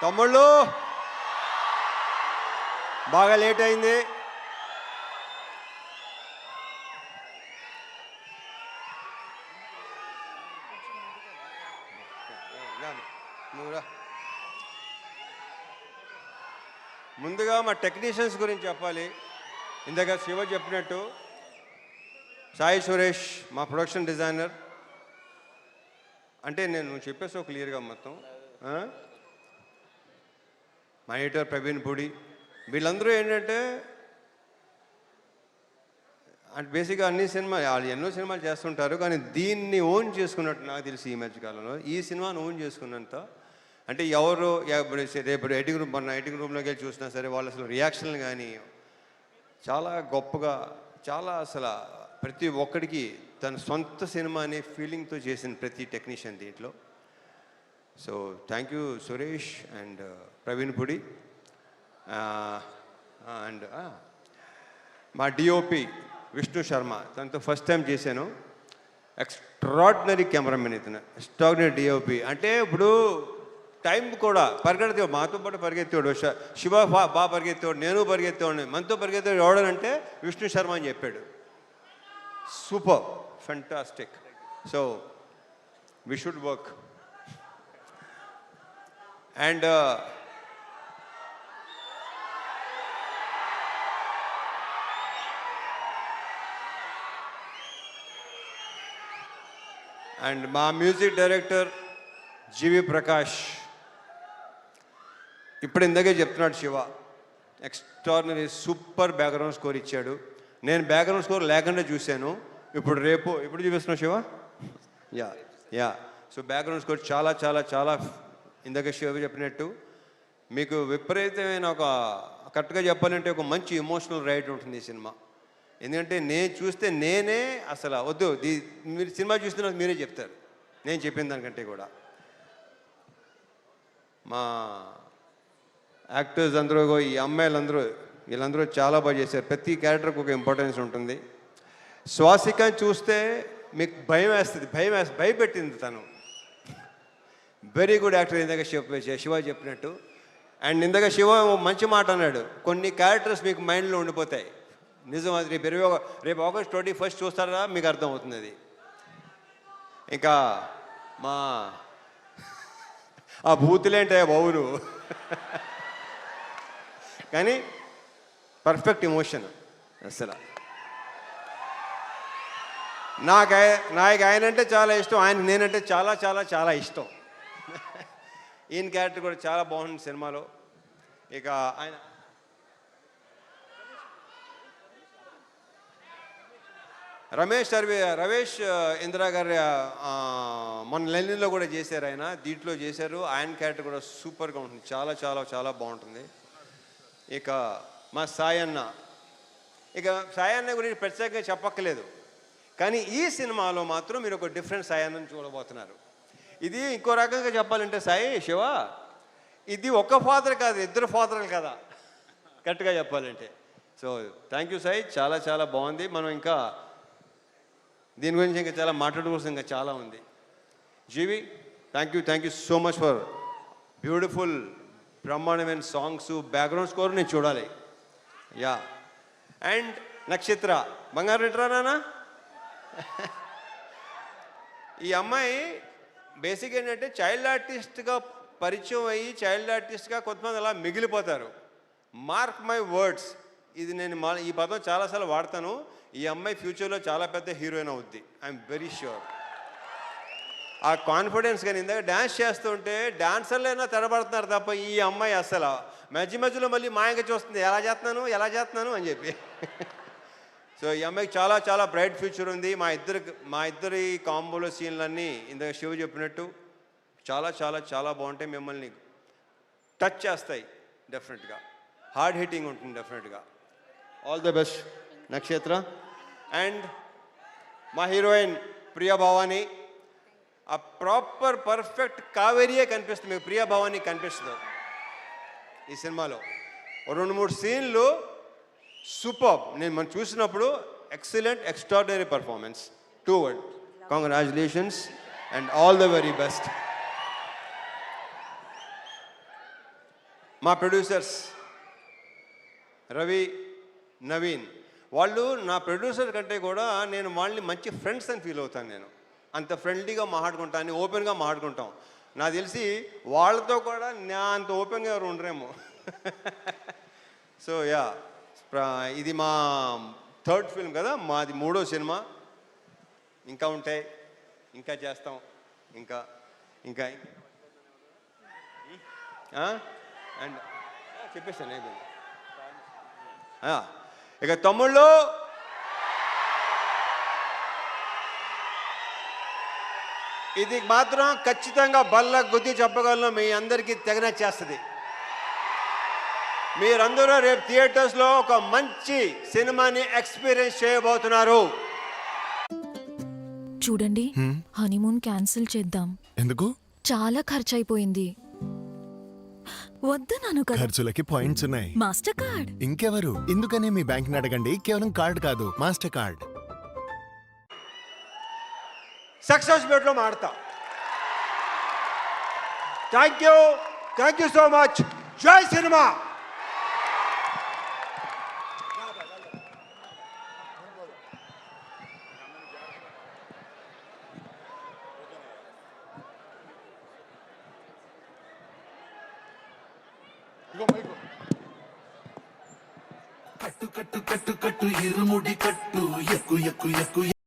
తమ్ముళ్ళు బాగా లేట్ అయింది. ముందుగా మా టెక్నీషియన్స్ గురించి చెప్పాలి. ఇందాక శివ చెప్పినట్టు సాయి సురేష్ మా ప్రొడక్షన్ డిజైనర్. అంటే నేను చెప్పేసి క్లియర్గా మొత్తం. మా ఎడిటర్ ప్రవీణ్ పూడి, వీళ్ళందరూ ఏంటంటే అంటే బేసిక్గా అన్ని సినిమాలు వాళ్ళు ఎన్నో సినిమాలు చేస్తుంటారు, కానీ దీన్ని ఓన్ చేసుకున్నట్టు నాకు తెలిసి ఈ మధ్యకాలంలో ఈ సినిమాను ఓన్ చేసుకున్నంత అంటే ఎవరు రేపు ఎడిటింగ్ రూమ్ మన ఎడిటింగ్ రూమ్లోకి వెళ్ళి చూసినా సరే వాళ్ళు అసలు రియాక్షన్లు కానీ చాలా గొప్పగా, చాలా అసలు ప్రతి ఒక్కడికి తన సొంత సినిమా అనే ఫీలింగ్తో చేసిన ప్రతి టెక్నీషియన్ దీంట్లో. So thank you Suresh and Praveen Pudi and మా డిఓపి విష్ణు శర్మ, తనతో ఫస్ట్ టైం చేశాను. ఎక్స్ట్రాడినరీ కెమెరామెన్ ఇతను, ఎక్స్ట్రాడినరీ డిఓపి. అంటే ఇప్పుడు టైం కూడా పరిగెత్తేవాడు, మాతో పాటు పరిగెత్తేవాడు. శివ బాగా పరిగెత్తేవాడు, నేను పరిగెత్తేవాడిని. మనతో పరిగెత్తేవాడు ఎవడనంటే విష్ణు శర్మ అని చెప్పాడు. Super, fantastic. So we should work. And and మా మ్యూజిక్ డైరెక్టర్ జీవి ప్రకాష్. ఇప్పుడు ఇందాకే చెప్తున్నాడు Shiva, extraordinary super background score ఇచ్చాడు. నేను బ్యాక్గ్రౌండ్ స్కోర్ లేకుండా చూశాను. ఇప్పుడు చూపిస్తున్నావు Shiva. Yeah so background score చాలా చాలా చాలా ఇందాక శివ చెప్పినట్టు మీకు విపరీతమైన ఒక కరెక్ట్గా చెప్పాలంటే ఒక మంచి ఎమోషనల్ రైడ్ ఉంటుంది ఈ సినిమా. ఎందుకంటే నేను చూస్తే నేనే అసలు వద్దు, మీరు సినిమా చూస్తున్నా మీరే చెప్తారు నేను చెప్పిన దానికంటే కూడా. మా యాక్టర్స్ అందరూ, ఈ అమ్మాయిలందరూ, వీళ్ళందరూ చాలా బాగా చేశారు. ప్రతి క్యారెక్టర్కి ఒక ఇంపార్టెన్స్ ఉంటుంది. శ్వాసికని చూస్తే మీకు భయపెట్టింది తను. Very good actor. ఇందాక శివ చెప్పినట్టు. అండ్ ఇందాక శివ మంచి మాట అన్నాడు, కొన్ని క్యారెక్టర్స్ మీకు మైండ్లో ఉండిపోతాయి. నిజం. అది రేపు ఆగస్ట్ 21 చూస్తారా మీకు అర్థమవుతుంది అది. ఇంకా మా ఆ బూతులేంటే బావును కానీ పర్ఫెక్ట్ ఎమోషన్ అసలు. నాకు ఆయన అంటే చాలా ఇష్టం, ఆయన నేనంటే చాలా చాలా చాలా ఇష్టం. ఈయన క్యారెక్టర్ కూడా చాలా బాగుంది సినిమాలో. ఇక ఆయన రవేష్ ఇందిరా గారి మన లెనిన్లో కూడా చేశారు ఆయన, దీంట్లో చేశారు. ఆయన క్యారెక్టర్ కూడా సూపర్గా ఉంటుంది, చాలా చాలా చాలా బాగుంటుంది. ఇక మా సాయన్న, ఇక సాయన్న గురించి ప్రత్యేకంగా చెప్పక్కలేదు, కానీ ఈ సినిమాలో మాత్రం మీరు ఒక డిఫరెంట్ సాయన్నని చూడబోతున్నారు. ఇది ఇంకో రకంగా చెప్పాలంటే సాయి శివ, ఇది ఒక ఫాదర్ కాదు, ఇద్దరు ఫాదర్లు కదా కరెక్ట్గా చెప్పాలంటే. సో థ్యాంక్ యూ సాయి, చాలా చాలా బాగుంది. మనం ఇంకా దీని గురించి ఇంకా చాలా మాట్లాడుకోవాల్సింది ఇంకా చాలా ఉంది. GV, thank you so much for beautiful బ్రహ్మాండమైన సాంగ్స్, బ్యాక్గ్రౌండ్ స్కోర్ నేను చూడాలి. యా అండ్ నక్షత్ర బంగారు రెట్రానా. ఈ అమ్మాయి బేసిక్ ఏంటంటే చైల్డ్ ఆర్టిస్ట్గా పరిచయం అయ్యి చైల్డ్ ఆర్టిస్ట్గా కొంతమంది అలా మిగిలిపోతారు. మార్క్ మై వర్డ్స్, ఇది నేను ఈ పదం చాలాసార్లు వాడతాను. ఈ అమ్మాయి ఫ్యూచర్లో చాలా పెద్ద హీరోయిన్ అవుద్ది, ఐఎమ్ వెరీ ష్యూర్. ఆ కాన్ఫిడెన్స్. కానీ ఇందాక డ్యాన్స్ చేస్తుంటే డాన్సర్లైనా తడబడుతున్నారు తప్ప ఈ అమ్మాయి అసలు మధ్యలో మళ్ళీ మాయంగా చూస్తుంది, ఎలా చేస్తున్నాను అని చెప్పి. సో ఈ అమ్మాయికి చాలా చాలా బ్రైట్ ఫ్యూచర్ ఉంది. మా ఇద్దరి కాంబోలో సీన్లన్నీ ఇందాక శివ చెప్పినట్టు చాలా చాలా చాలా బాగుంటాయి, మిమ్మల్ని టచ్ చేస్తాయి డెఫినెట్గా, హార్డ్ హిట్టింగ్ ఉంటుంది డెఫినెట్గా. ఆల్ ద బెస్ట్ నక్షత్ర. అండ్ మా హీరోయిన్ ప్రియా భవాని, ఆ ప్రాపర్ పర్ఫెక్ట్ కావేరియే కనిపిస్తుంది మీకు, ప్రియా భవాని కనిపిస్తుంది ఈ సినిమాలో. 2-3 సీన్లు సూపర్. మనం చూసినప్పుడు excellent, extraordinary performance. 2 words. Congratulations and all the very best. మా ప్రొడ్యూసర్స్ రవి, నవీన్, వాళ్ళు నా ప్రొడ్యూసర్ కంటే కూడా నేను వాళ్ళని మంచి ఫ్రెండ్స్ అని ఫీల్ అవుతాను. నేను అంత ఫ్రెండ్లీగా మాట్లాడుకుంటాను, ఓపెన్గా మాట్లాడుకుంటాం. నాకు తెలిసి వాళ్ళతో కూడా నా అంత ఓపెన్గా ఎవరు ఉండరేమో. సో యా, ఇది మా థర్డ్ ఫిల్మ్ కదా, మాది 3వ సినిమా. ఇంకా ఉంటాయి, ఇంకా చేస్తాం, ఇంకా ఇంకా అండ్ చెప్పేస్తాను అయిపోయింది. ఇక తమ్ముళ్ళు, ఇది మాత్రం ఖచ్చితంగా బల్ల గుద్ది చెప్పగలను, మీ అందరికీ తెగనచ్చేస్తుంది. మీరందరూ రేపు థియేటర్స్లో ఒక మంచి సినిమాని ఎక్స్పీరియన్స్ చేయబోతున్నారు. చూడండి, హనీమూన్ క్యాన్సిల్ చేద్దాం. ఎందుకు? చాలా ఖర్చు అయిపోయింది. వద్దన్నాను కదా. ఖర్చులకి పాయింట్స్ ఉన్నాయి. Master card. ఇంకెవరు? ఎందుకనే మీ బ్యాంక్ ని అడగండి. కేవలం కార్డ్ కాదు, మాస్టర్ కార్డ్. సక్సెస్ మీట్లో మాడతా. Thank you so much. జై సినిమా. కట్టు కట్టు కట్టు కట్టు ఇరుముడి కట్టు ఎక్కు ఎక్కు ఎక్కు